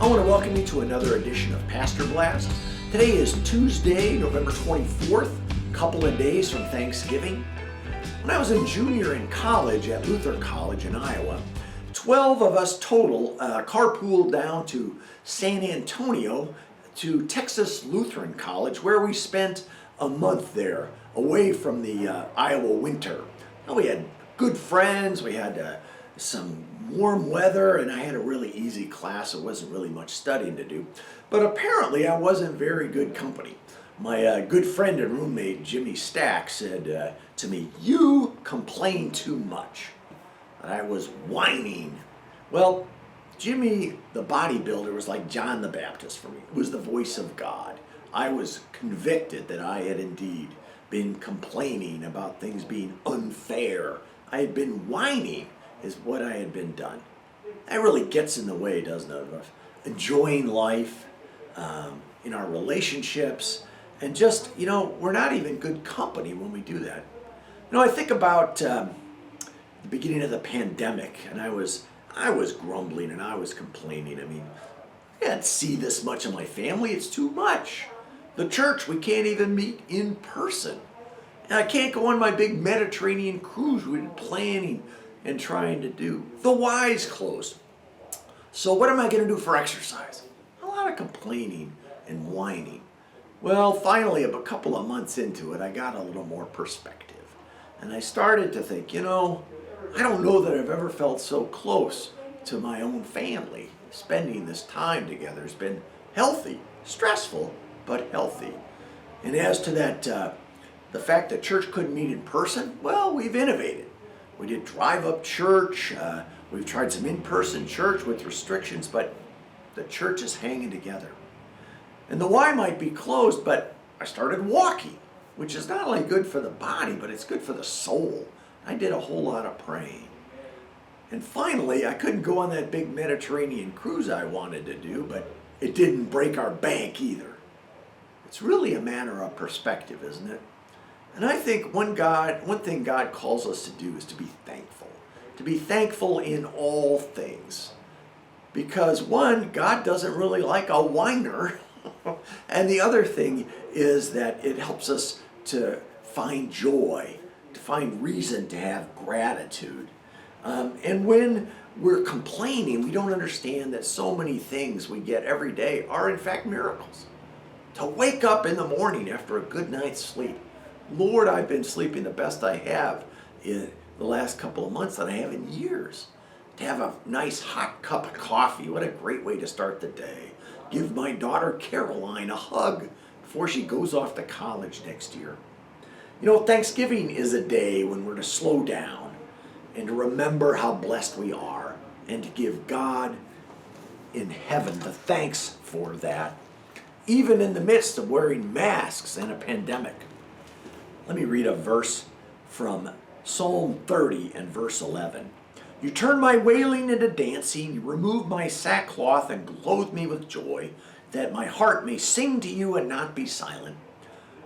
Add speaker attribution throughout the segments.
Speaker 1: I want to welcome you to another edition of Pastor Blast. Today is Tuesday, November 24th, a couple of days from Thanksgiving. When I was a junior in college at Lutheran College in Iowa, 12 of us total carpooled down to San Antonio to Texas Lutheran College, where we spent a month there, away from the Iowa winter. Well, we had good friends, we had some warm weather, and I had a really easy class. It wasn't really much studying to do, but apparently I wasn't very good company. My good friend and roommate Jimmy Stack said to me, "You complain too much." And I was whining. Well, Jimmy, the bodybuilder, was like John the Baptist for me. It was the voice of God. I was convicted that I had indeed been complaining about things being unfair. I had been whining is what I had been done. That really gets in the way, doesn't it, of enjoying life, in our relationships, and just, we're not even good company when we do that. I think about the beginning of the pandemic, and I was grumbling and I was complaining. I can't see this much of my family. It's too much. The church, we can't even meet in person. And I can't go on my big Mediterranean cruise we've been planning and trying to do. The Y's closed. So what am I going to do for exercise? A lot of complaining and whining. Well, finally, a couple of months into it, I got a little more perspective. And I started to think, I don't know that I've ever felt so close to my own family. Spending this time together has been healthy, stressful, but healthy. And as to that, the fact that church couldn't meet in person, well, we've innovated. We did drive-up church. We've tried some in-person church with restrictions, but the church is hanging together. And the Y might be closed, but I started walking, which is not only good for the body, but it's good for the soul. I did a whole lot of praying. And finally, I couldn't go on that big Mediterranean cruise I wanted to do, but it didn't break our bank either. It's really a matter of perspective, isn't it? And I think one thing God calls us to do is to be thankful. To be thankful in all things. Because one, God doesn't really like a whiner. And the other thing is that it helps us to find joy, to find reason to have gratitude. And when we're complaining, we don't understand that so many things we get every day are in fact miracles. To wake up in the morning after a good night's sleep. Lord, I've been sleeping the best I have in the last couple of months that I have in years. To have a nice hot cup of coffee, what a great way to start the day. Give my daughter Caroline a hug before she goes off to college next year. Thanksgiving is a day when we're to slow down and to remember how blessed we are and to give God in heaven the thanks for that, even in the midst of wearing masks and a pandemic. Let me read a verse from Psalm 30 and verse 11. You turn my wailing into dancing, you remove my sackcloth and clothe me with joy, that my heart may sing to you and not be silent.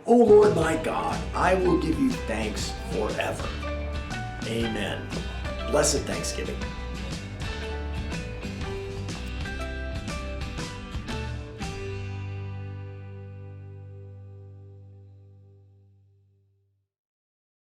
Speaker 1: O Lord my God, I will give you thanks forever. Amen. Blessed Thanksgiving.